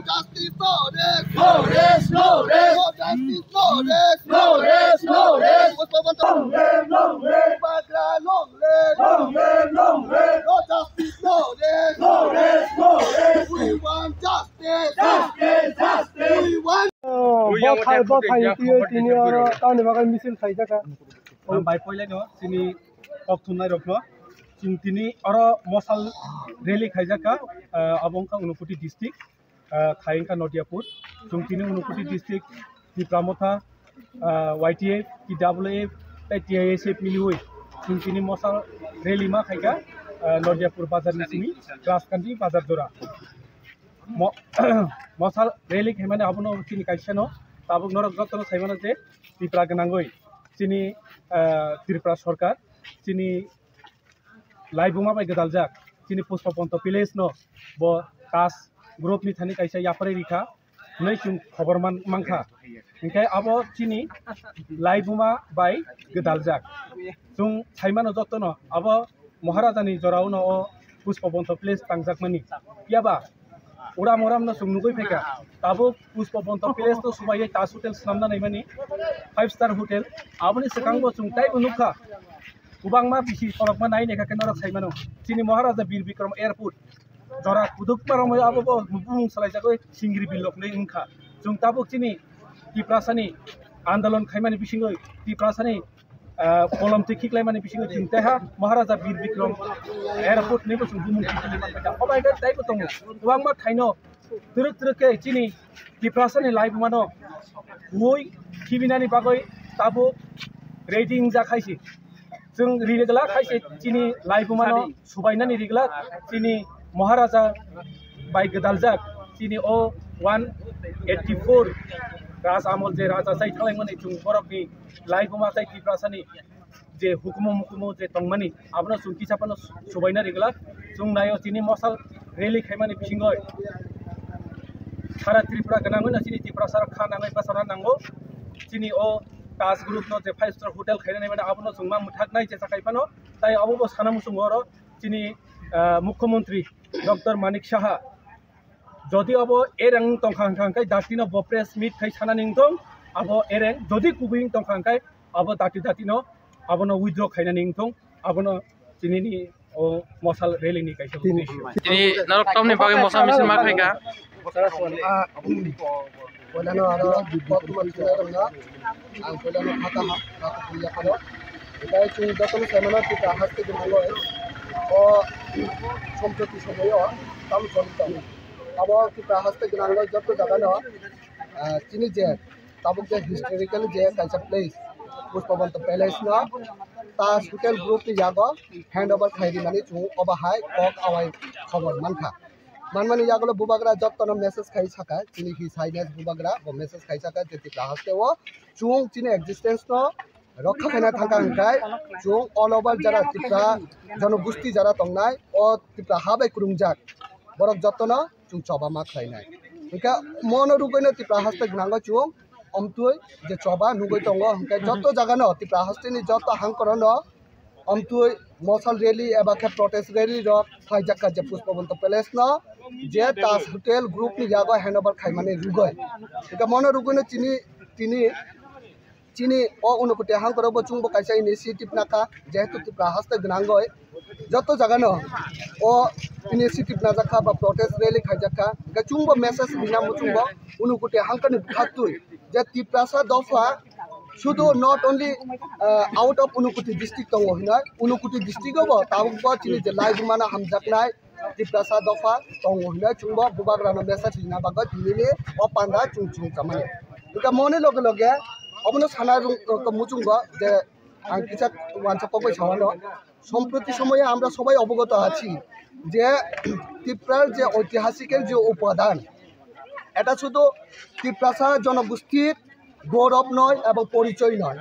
justice, no rest, no justice, no rest, no justice, no rest, we want justice, we want मिसिल खाइजाका हम बाइ पहिले न सिनी पक्थुनाय रखनो चिंतिनी अरो मसाल रैली खाइजाका अबंका उनुकुटी डिस्ट्रिक्ट खाइंका नदियापुर चिंतिनी Unakoti district Tipra Motha YTA TWF TISF मिलिवै चिंतिनी मसाल रैली मा खाइगा नदियापुर बाजार निसिनी राजकान्ति बाजार दरा मसाल रैली खाइमाने अबनो चिनि काइसेनो ताबुक नरक जतन साइमानो जे तिप्रा गनांगै चिनि त्रिपुरा सरकार चिनि लाइबुमा बाय गदालजाक चिनि पुष्पपन्त विलेज न ब कास ग्रुप नि थानि काइसा यापरे रिखा नै चुं खबर मांखा ओंखाय आबो चिनि लाइबुमा बाय गदालजाक जों साइमानो जतन आबो महाराजानि जराव न पुष्पपन्त विलेज तांजाकमानि याबा उड़ा मोराम न सुंगुगै फेका ताबो पुष्पपन्त विलेज तो सुबायै ताज होटेल सामना नायमानि 5 स्टार होटेल आबोनि सिगांबो सुंथाय उनुखा गोबांमा बिसि सरकमा नायनेखा केनर साइमानो चिनि महाराजा बीर विक्रम एयारपोर्ट जरा कुदुक मारम आबो बुं सलायजागै सिंगिरि बिलक नै उनखा जों ताबो चिनि तिप्रासानि आन्दोलन खाइमानि बिसिङै तिप्रासानि कलम थिखिक्लाय माने बिसिङै चिंताहा महाराजा बीर विक्रम एयारपोर्ट नै बसुं बुमुं थिखिलि मानबाय अबायदा दाइबो दङ गोबांमा थाइनो तुरुके चिनि तिप्रासानि लाइभ मानो गय खिबिनानि बागै ताबो रेडिं जाखायसि जों रिगला खायसे चिनि लाइभ मानो सुबायनानि रिगला चिनि महाराजा बाय गदालजाक चिनि ओ 184 राज आमल जे राजा जाय थालायमोन जों बरफनि लाइभ मा जाय तिप्रासानि जे हुकुम जे तंमानि आबनो सुंकी सापानो सुबायना रिगला जों नायो चिनि मसाल रैली खाइमानि बिसिङै सारा त्रिपुरा गनाङै ना चिनि त्रिपुरा सारा खानाङै बासारा नांगौ चिनि ओ ताज ग्रुप न जे 5 स्टार होटेल खाइनानै माने आबनो जों मा मुथाकनाय जे साखाइफानो ताइ आबो सानामु सुंगरो चिनि मुख्यमंत्री डॉक्टर मानिक साहा जदि अब एरें तंखांखांखाय दातिनो बप्रेस मिट खाइ सानानिं दं अब एरें जदि कुबिं तंखांखाय अब दातिनो आबनो विथड्र खाइनानिं दं आबनो चिनिनि ओ मसाल रैलीनि काइसे चिनि नरकटमनि बागै मसा मिसिन मा खाइगा Polano ada botman sebenarnya, polano kata punya kalau, kita cuma datang sana kita hasil dengan oh সম্প্রতি সময়ও কাম চলতে আবার kita hasil dengan যত জায়গা না চিনি যে তাবুক যে হিস্টোরিক্যাল যে কালচার প্লেস পুষ্পবন্ত প্যালেস না তাজ হোটেল গ্রুপ नि जागो हैंड ओवर खाइदि माने चुं अबाहाय कक आवाय खबर मानखा मानमानि जागलो बुबाग्रा जत्तन मेसेज खाइ सका चिनि हि साइनेस बुबाग्रा ब मेसेज खाइ सका जेति हास्तेव चुं चिनि एक्जिस्टेंस न रक्षा खाना थांका हंखाय चुं ऑल ओवर जरा तिप्रा जनगोष्ठी जरा तंगनाय ओ तिप्रा हाबाय कुरुंजाक बरक जत्तन चुं चबा मा खाइनाय इका मन रुगैनो तिप्रा हास्ते गनांगो चुं अमतुय जे चबा नुगै तंग हंखाय जत्त जागा न तिप्रा हास्तेनि जत्त हांकर न अमतुय मसाल रैली एबा के प्रोटेस्ट रैली र खाइजाका जे पुष्पबंत पैलेस न जे ताज होटेल ग्रुप नि जागो हैंडओवर खाइमाने रुगय इका मन रुगैनो चिनी ओ उनुकुटे हांकर बचुंग बकाइसा इनिशिएटिव नाका जेहेतु तिप्रा हास्ते गनांगय जत्त जागा न ओ इनिशिएटिव नाजाका बा प्रोटेस्ट रैली खाइजाका गचुंग मेसेज बिना मुचुंग उनुकुटे हांकनि खातुय जे तिप्रासा दफा शुद्ध not only out of Unakoti district दंग हिना उनुकुटी डिस्ट्रिक्ट अब ताबुक चिनि जे लाइभ माना हमजाकनाय तिप्रासा दफा दंग हिना चुंग बुबाग्रानो मेसेज लिना बाग दिलिनि अ पांडा चुंचुं जामाने इका मने लगे लगे अबनो साना मुचुंग जे आं किसा वानसा पपै सावानो सम्प्रति समय আমরা সবাই অবগত আছি যে ত্রিপুরার যে ঐতিহাসিকের যে উপাদান এটা শুধু ত্রিপ্রাসা জনগোষ্ঠীর গৌরব নয় এবং পরিচয় নয়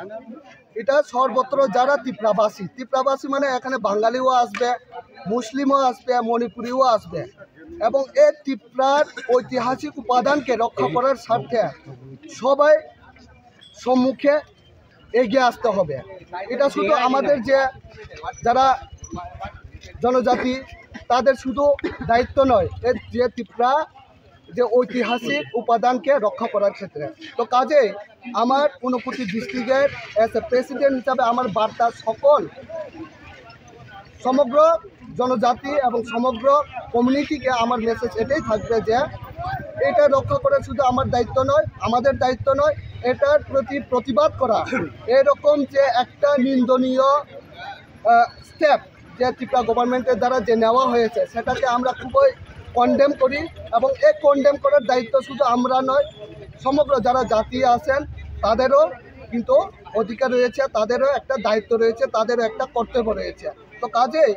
এটা সর্বত্র যারা ত্রিপুরাবাসী মানে এখানে বাঙালিও আসবে মুসলিমও আসবে মণিপুরিও আসবে এবং এই ত্রিপুরার ঐতিহাসিক উপাদানকে রক্ষা করার স্বার্থে সবাই সম্মুখে এগিয়ে আসতে হবে এটা শুধু আমাদের যে যারা জনজাতি তাদের শুধু দায়িত্ব নয়, এর যে ত্রিপুরা যে ঐতিহাসিক উপাদানকে রক্ষা করার ক্ষেত্রে। তো কাজে আমার ঊনকোটি ডিস্ট্রিক্টের অ্যাজ এ প্রেসিডেন্ট হিসাবে আমার বার্তা সমগ্র জনজাতি এবং সমগ্র কমিউনিটিকে আমার মেসেজ এটাই থাকবে যে এটা রক্ষা করা শুধু আমার দায়িত্ব নয়, আমাদের দায়িত্ব নয়, এটার প্রতি প্রতিবাদ করা। এরকম যে একটা নিন্দনীয় স্টেপ যে ত্রিপুরা গভর্নমেন্টের দ্বারা যে নেওয়া হয়েছে সেটাকে আমরা খুবই কন্ডেম করি, এবং এই কন্ডেম করার দায়িত্ব শুধু আমরা নয়, সমগ্র যারা জাতি আছেন তাদেরও কিন্তু অধিকার রয়েছে, তাদেরও একটা দায়িত্ব রয়েছে, তাদেরও একটা কর্তব্য রয়েছে। তো কাজেই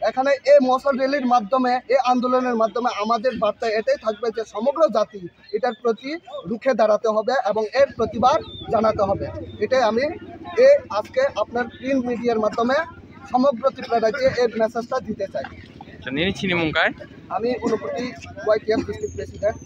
এখানে এই মশাল র্যালির মাধ্যমে, এই আন্দোলনের মাধ্যমে আমাদের বার্তা এটাই থাকবে যে সমগ্র জাতি এটার প্রতি রুখে দাঁড়াতে হবে এবং এর প্রতিবাদ জানাতে হবে। এটাই আমি আজকে আপনার প্রিন্ট মিডিয়ার মাধ্যমে সমগ্র ত্রিপুরা রাজ্যে এই মেসেজটা দিতে চাই। Nini sini mungkai? আমি ঊনকোটি YTF ডিস্ট্রিক্ট প্রেসিডেন্ট।